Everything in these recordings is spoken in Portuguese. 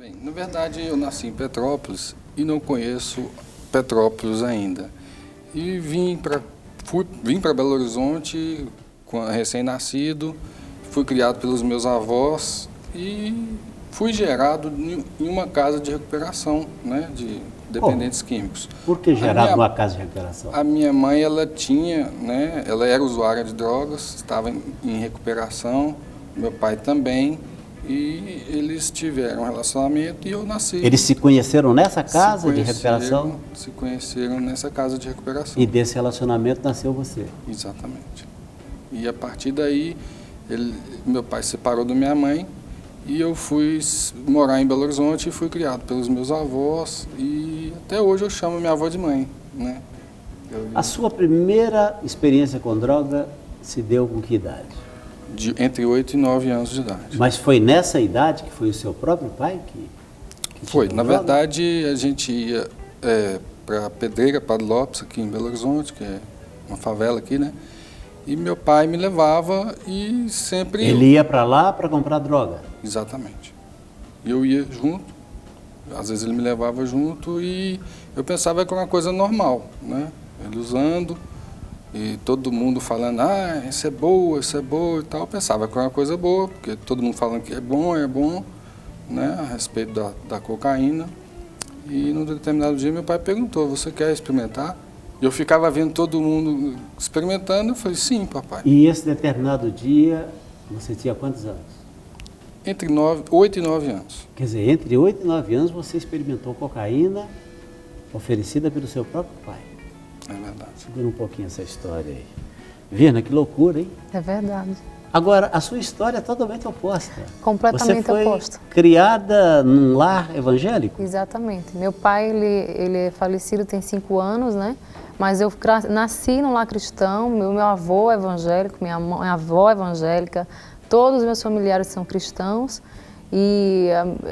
Bem, na verdade, eu nasci em Petrópolis e não conheço Petrópolis ainda. E vim para Belo Horizonte recém-nascido, fui criado pelos meus avós e fui gerado em uma casa de recuperação, né, de dependentes químicos. Por que gerado numa casa de recuperação? A minha mãe, ela tinha, né, ela era usuária de drogas, estava em recuperação, meu pai também, e eles tiveram um relacionamento e eu nasci. Eles se conheceram nessa casa de recuperação? Se conheceram nessa casa de recuperação. E desse relacionamento nasceu você? Exatamente. E a partir daí, meu pai se separou da minha mãe e eu fui morar em Belo Horizonte e fui criado pelos meus avós e até hoje eu chamo minha avó de mãe, né? A sua primeira experiência com droga se deu com que idade? Entre 8 e 9 anos de idade. Mas foi nessa idade que foi o seu próprio pai que foi. Na droga? verdade, a gente ia para Pedreira, Padre Lopes, aqui em Belo Horizonte, que é uma favela aqui, né? E meu pai me levava e sempre... Ele ia para lá para comprar droga? Exatamente. Eu ia junto, às vezes ele me levava junto e eu pensava que era uma coisa normal, né? Ele usando e todo mundo falando, isso é boa e tal. Eu pensava que era uma coisa boa, porque todo mundo falando que é bom, né? A respeito da cocaína. E num determinado dia meu pai perguntou, você quer experimentar? E eu ficava vendo todo mundo experimentando, eu falei, sim, papai. E esse determinado dia, você tinha quantos anos? Entre 8 e 9 anos. Quer dizer, entre 8 e 9 anos você experimentou cocaína oferecida pelo seu próprio pai. É verdade. Segura um pouquinho essa história aí. Virna, que loucura, hein? É verdade. Agora, a sua história é totalmente oposta. Completamente Você foi oposta. criada num lar evangélico? Exatamente. Meu pai, ele é falecido tem 5 anos, né? Mas eu nasci num lar cristão, meu avô é evangélico, minha avó é evangélica, todos os meus familiares são cristãos. E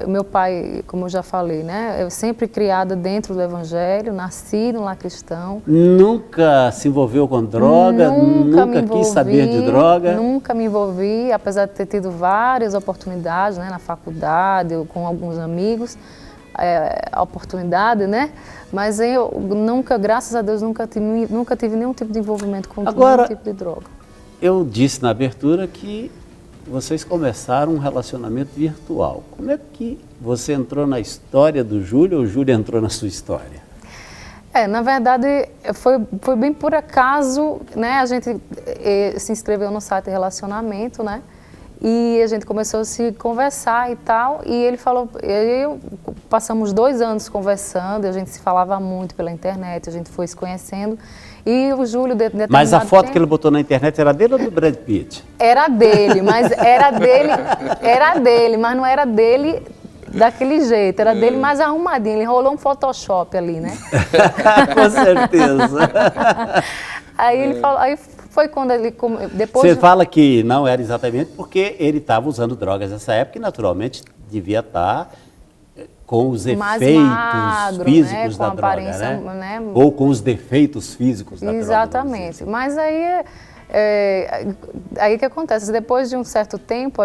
meu pai, como eu já falei, né? Eu sempre criada dentro do evangelho, nasci num lar cristão. Nunca se envolveu com droga? Nunca quis saber de droga? Nunca me envolvi, apesar de ter tido várias oportunidades, né? Na faculdade, com alguns amigos, a oportunidade, né? Mas eu nunca, graças a Deus, nunca tive nenhum tipo de envolvimento com nenhum tipo de droga. Eu disse na abertura que vocês começaram um relacionamento virtual. Como é que você entrou na história do Júlio ou o Júlio entrou na sua história? Na verdade, foi bem por acaso, né? A gente se inscreveu no site de relacionamento, né? E a gente começou a se conversar e tal, e ele falou, passamos 2 anos conversando, a gente se falava muito pela internet, a gente foi se conhecendo, e o Júlio... Mas a foto que ele botou na internet era dele ou do Brad Pitt? Era dele, mas mas não era dele daquele jeito, era dele mais arrumadinho, ele rolou um Photoshop ali, né? Com certeza. Aí ele falou... Foi quando ele... Você fala que não era exatamente porque ele estava usando drogas nessa época e naturalmente devia estar com os efeitos magro, físicos né? da droga, né? Ou com os defeitos físicos da droga. Exatamente. Mas aí que acontece, depois de um certo tempo,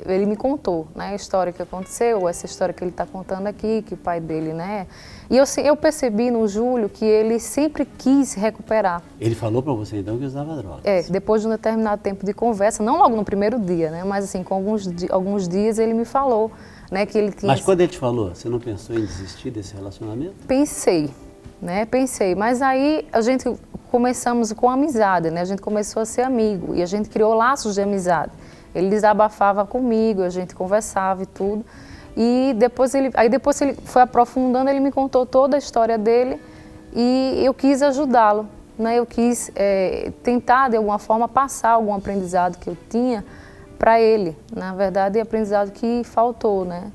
ele me contou, né, a história que aconteceu, essa história que ele está contando aqui, que o pai dele, né? E eu percebi no Júlio que ele sempre quis se recuperar. Ele falou para você então que usava drogas? Depois de um determinado tempo de conversa, não logo no primeiro dia, né? Mas assim, com alguns dias ele me falou, né, que ele tinha... Mas quando ele te falou, você não pensou em desistir desse relacionamento? Pensei, né? Pensei, mas aí a gente começamos com amizade, né? A gente começou a ser amigo e a gente criou laços de amizade. Ele desabafava comigo, a gente conversava e tudo. E depois ele foi aprofundando, ele me contou toda a história dele e eu quis ajudá-lo, né? Eu quis tentar de alguma forma passar algum aprendizado que eu tinha para ele. Na verdade, aprendizado que faltou, né?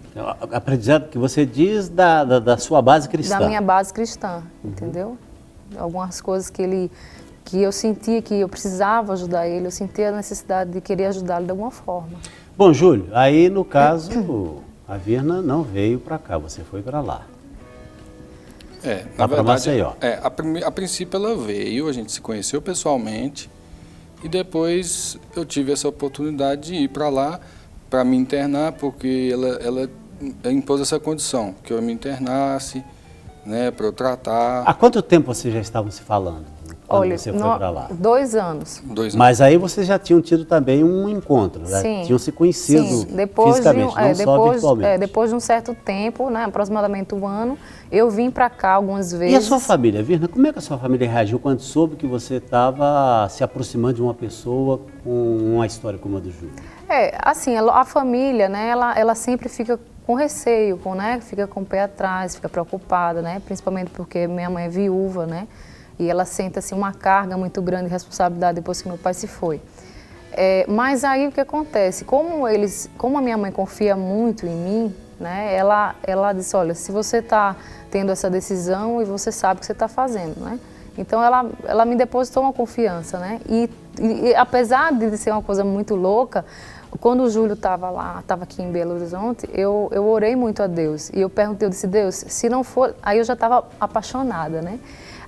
Aprendizado que você diz da sua base cristã. Da minha base cristã, entendeu? Algumas coisas que eu sentia que eu precisava ajudar ele, eu sentia a necessidade de querer ajudá-lo de alguma forma. Bom, Júlio, aí no caso, a Virna não veio para cá, você foi para lá. Na verdade, Maceió. A princípio ela veio, a gente se conheceu pessoalmente e depois eu tive essa oportunidade de ir para lá para me internar, porque ela impôs essa condição, que eu me internasse, né, para eu tratar. Há quanto tempo vocês já estavam se falando? Quando Olha, você foi para lá? 2 anos. 2 anos. Mas aí vocês já tinham tido também um encontro, né? Sim. Tinham se conhecido Sim, depois fisicamente, não só virtualmente. depois de um certo tempo, né, aproximadamente 1 ano, eu vim para cá algumas vezes. E a sua família, Virna, como é que a sua família reagiu quando soube que você estava se aproximando de uma pessoa com uma história como a do Júlio? Assim, a família, né, ela sempre fica com receio, né, fica com o pé atrás, fica preocupada, né, principalmente porque minha mãe é viúva, né, e ela sente assim uma carga muito grande de responsabilidade depois que meu pai se foi. Mas aí o que acontece? Como a minha mãe confia muito em mim, né, ela disse, olha, se você está tendo essa decisão e você sabe o que você está fazendo, né, então ela me depositou uma confiança, né, e apesar de ser uma coisa muito louca, quando o Júlio estava lá, estava aqui em Belo Horizonte, eu orei muito a Deus. E eu perguntei, eu disse, Deus, se não for... Aí eu já estava apaixonada, né?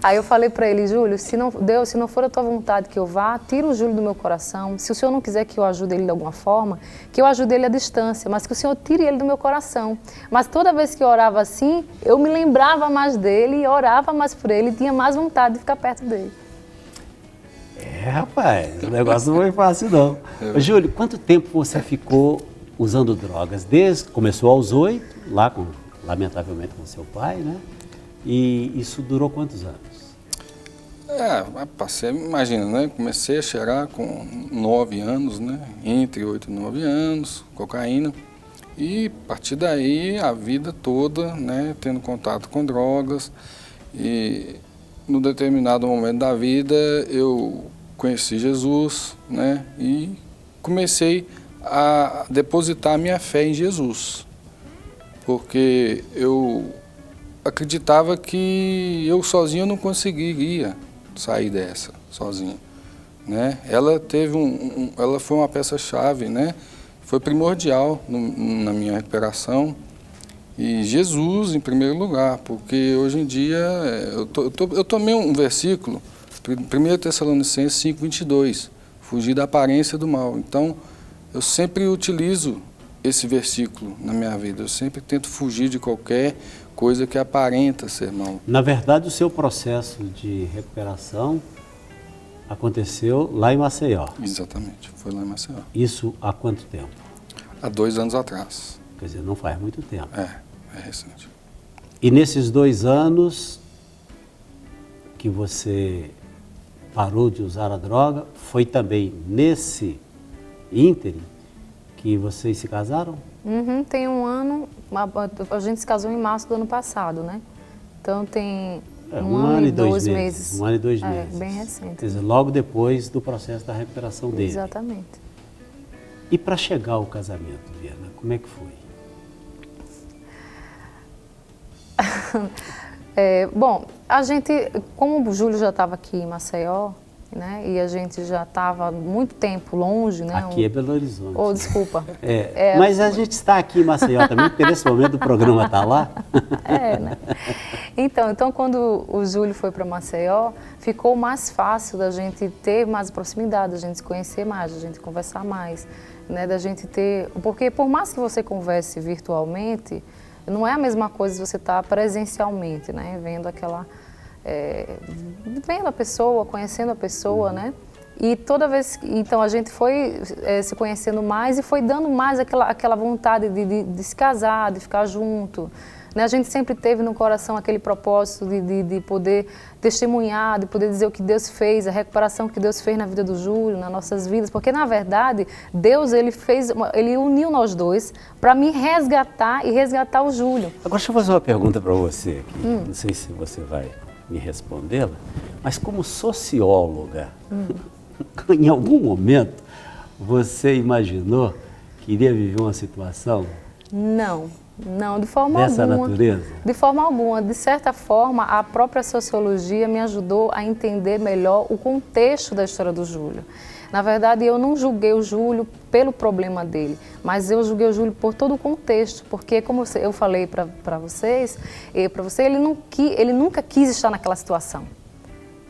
Aí eu falei para ele, Júlio, Deus, se não for a tua vontade que eu vá, tira o Júlio do meu coração. Se o Senhor não quiser que eu ajude ele de alguma forma, que eu ajude ele à distância, mas que o Senhor tire ele do meu coração. Mas toda vez que eu orava assim, eu me lembrava mais dele, orava mais por ele e tinha mais vontade de ficar perto dele. Rapaz, o negócio não foi fácil não. Júlio, quanto tempo você ficou usando drogas? Começou aos 8, lá lamentavelmente com seu pai, né? E isso durou quantos anos? Passei, imagina, né? Comecei a cheirar com 9 anos, né? Entre 8 e 9 anos, cocaína. E a partir daí, a vida toda, né? Tendo contato com drogas. E num determinado momento da vida, eu conheci Jesus, né? E comecei a depositar minha fé em Jesus. Porque eu acreditava que eu sozinho não conseguiria sair dessa, sozinho, né? Ela teve ela foi uma peça-chave, né? Foi primordial na minha recuperação. E Jesus em primeiro lugar, porque hoje em dia eu tomei um versículo, 1 Tessalonicenses 5:22, fugir da aparência do mal. Então, eu sempre utilizo esse versículo na minha vida, eu sempre tento fugir de qualquer coisa que aparenta ser mal. Na verdade, o seu processo de recuperação aconteceu lá em Maceió. Exatamente, foi lá em Maceió. Isso há quanto tempo? Há 2 anos atrás. Quer dizer, não faz muito tempo. É recente. E nesses 2 anos que você parou de usar a droga, foi também nesse ínterim que vocês se casaram? Uhum, tem 1 ano, a gente se casou em março do ano passado, né? Então tem 1 ano e 2 meses. 1 ano e 2 meses. Bem recente. Quer dizer, logo depois do processo da recuperação dele. Exatamente. E para chegar ao casamento, Viana, como é que foi? Bom, a gente, como o Júlio já estava aqui em Maceió, né, e a gente já estava muito tempo longe, né? Aqui é Belo Horizonte. Oh, desculpa. Mas a gente está aqui em Maceió também, porque nesse momento o programa está lá. Né? Então, quando o Júlio foi para Maceió, ficou mais fácil da gente ter mais proximidade, da gente se conhecer mais, da gente conversar mais, né, da gente ter... Porque por mais que você converse virtualmente, não é a mesma coisa se você está presencialmente, né, vendo a pessoa, conhecendo a pessoa, né? E toda vez, então a gente foi se conhecendo mais e foi dando mais aquela vontade de se casar, de ficar junto, né? A gente sempre teve no coração aquele propósito de poder testemunhar, de poder dizer o que Deus fez, a recuperação que Deus fez na vida do Júlio, nas nossas vidas, porque na verdade Deus ele uniu nós dois para me resgatar e resgatar o Júlio. Agora deixa eu fazer uma pergunta para você aqui, não sei se você vai me respondê-la, mas como socióloga, em algum momento você imaginou que iria viver uma situação Não, de forma dessa alguma. natureza? De forma alguma. De certa forma, a própria sociologia me ajudou a entender melhor o contexto da história do Júlio. Na verdade, eu não julguei o Júlio pelo problema dele, mas eu julguei o Júlio por todo o contexto, porque, como eu falei para você, ele nunca quis estar naquela situação,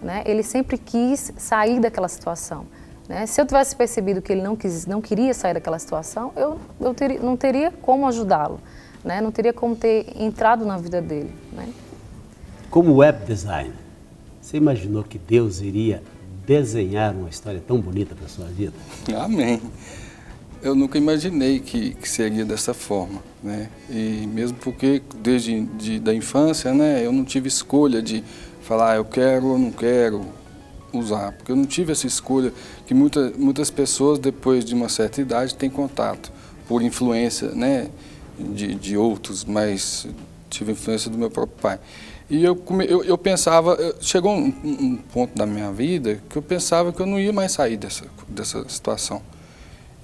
né? Ele sempre quis sair daquela situação, né? Se eu tivesse percebido que ele não queria sair daquela situação, eu não teria como ajudá-lo, né? Não teria como ter entrado na vida dele, né? Como web designer, você imaginou que Deus iria desenhar uma história tão bonita para a sua vida? Amém. Eu nunca imaginei que seria dessa forma, né? E mesmo porque desde da infância, né, eu não tive escolha de falar eu quero ou não quero usar, porque eu não tive essa escolha que muitas pessoas depois de uma certa idade têm contato por influência, né, de outros, mas tive influência do meu próprio pai. E eu pensava, chegou um ponto da minha vida que eu pensava que eu não ia mais sair dessa situação.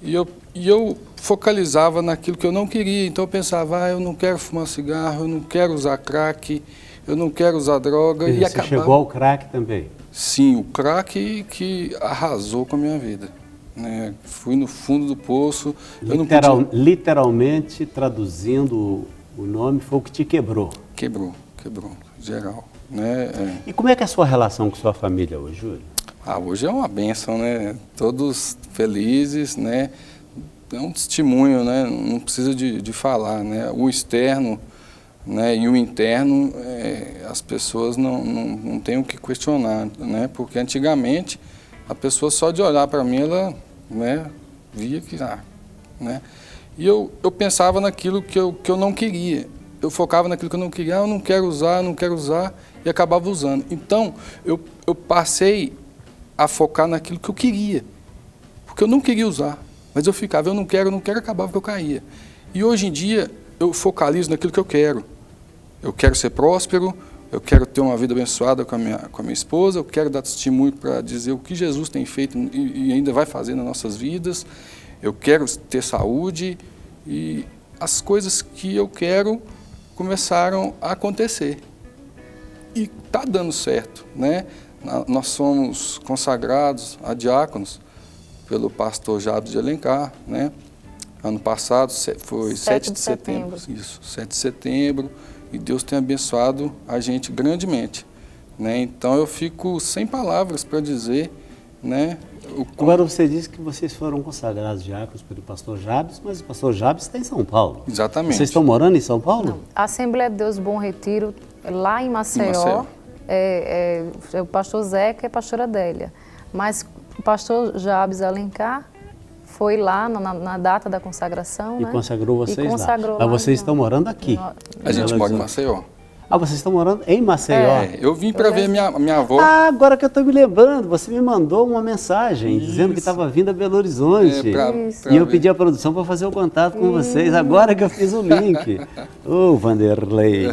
E eu focalizava naquilo que eu não queria, então eu pensava, eu não quero fumar cigarro, eu não quero usar crack, eu não quero usar droga. E você chegou ao crack também? Sim, o crack que arrasou com a minha vida, né? Fui no fundo do poço. Literalmente, traduzindo o nome, foi o que te quebrou. Quebrou, geral, né? E como é que é a sua relação com sua família hoje, Júlio? Hoje é uma bênção, né? Todos felizes, né? É um testemunho, né? Não precisa de falar, né? O externo, né? E o interno, as pessoas não têm o que questionar, né? Porque antigamente a pessoa só de olhar para mim, ela, né, via que, né? E eu pensava naquilo que eu não queria. Eu focava naquilo que eu não queria, eu não quero usar, e acabava usando. Então, eu passei a focar naquilo que eu queria, porque eu não queria usar, mas eu ficava, eu não quero, acabava que eu caía. E hoje em dia, eu focalizo naquilo que eu quero. Eu quero ser próspero, eu quero ter uma vida abençoada com a minha esposa, eu quero dar testemunho para dizer o que Jesus tem feito e ainda vai fazer nas nossas vidas, eu quero ter saúde, e as coisas que eu quero começaram a acontecer. E está dando certo, né? Nós somos consagrados a diáconos pelo pastor Jabes de Alencar, né? Ano passado foi 7 de setembro. Isso, 7 de setembro, e Deus tem abençoado a gente grandemente, né? Então eu fico sem palavras para dizer, né? Agora você disse que vocês foram consagrados diáconos pelo pastor Jabes, mas o pastor Jabes está em São Paulo. Exatamente. Vocês estão morando em São Paulo? Não. A Assembleia de Deus Bom Retiro, lá em Maceió. O pastor Zeca e a pastora Adélia. Mas o pastor Jabes Alencar foi lá na data da consagração, e né? Consagrou vocês e consagrou lá. Mas vocês estão morando aqui. A gente mora em Maceió. Vocês estão morando em Maceió? Eu vim para ver minha avó. Agora que eu estou me lembrando, você me mandou uma mensagem dizendo que estava vindo a Belo Horizonte. E eu pedi à produção para fazer o contato com vocês, agora que eu fiz o link. Vanderlei.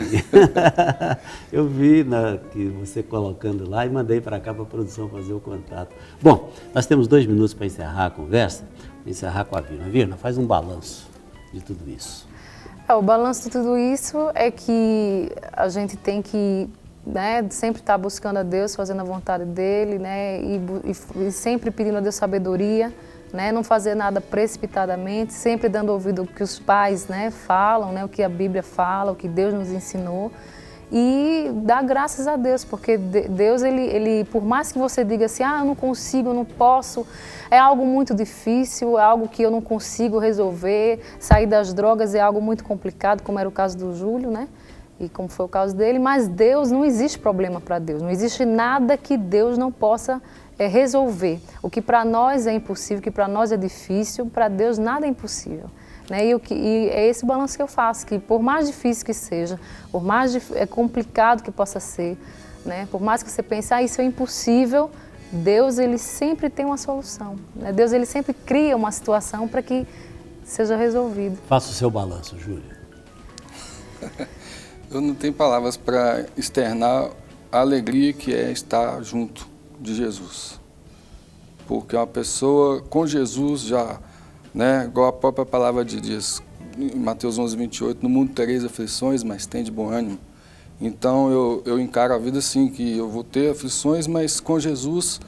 Eu vi que você colocando lá e mandei para cá para a produção fazer o contato. Bom, nós temos 2 minutos para encerrar a conversa, encerrar com a Virna. Virna, faz um balanço de tudo isso. O balanço de tudo isso é que a gente tem que, né, sempre estar buscando a Deus, fazendo a vontade dEle, né, e sempre pedindo a Deus sabedoria, né, não fazer nada precipitadamente, sempre dando ouvido ao que os pais, né, falam, né, o que a Bíblia fala, o que Deus nos ensinou. E dar graças a Deus, porque Deus, ele, por mais que você diga assim, eu não consigo, eu não posso, é algo muito difícil, é algo que eu não consigo resolver, sair das drogas é algo muito complicado, como era o caso do Júlio, né? E como foi o caso dele, mas Deus, não existe problema para Deus, não existe nada que Deus não possa resolver. O que para nós é impossível, o que para nós é difícil, para Deus nada é impossível. Né? E é esse o balanço que eu faço, que por mais difícil que seja, por mais complicado que possa ser, né? Por mais que você pense, isso é impossível, Deus, ele sempre tem uma solução. Né? Deus, ele sempre cria uma situação para que seja resolvido. Faça o seu balanço, Júlio. Eu não tenho palavras para externar a alegria que é estar junto de Jesus. Porque uma pessoa com Jesus já... Né? Igual a própria palavra diz, em Mateus 11, 28, no mundo tereis aflições, mas tem de bom ânimo. Então eu encaro a vida assim, que eu vou ter aflições, mas com Jesus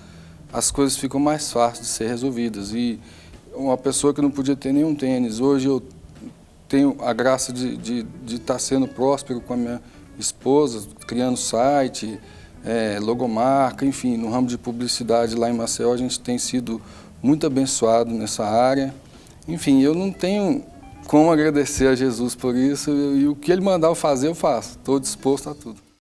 as coisas ficam mais fáceis de ser resolvidas. E uma pessoa que não podia ter nenhum tênis, hoje eu tenho a graça de estar sendo próspero com a minha esposa, criando site, logomarca, enfim, no ramo de publicidade lá em Maceió a gente tem sido muito abençoado nessa área. Enfim, eu não tenho como agradecer a Jesus por isso, e o que Ele mandar eu fazer, eu faço. Estou disposto a tudo.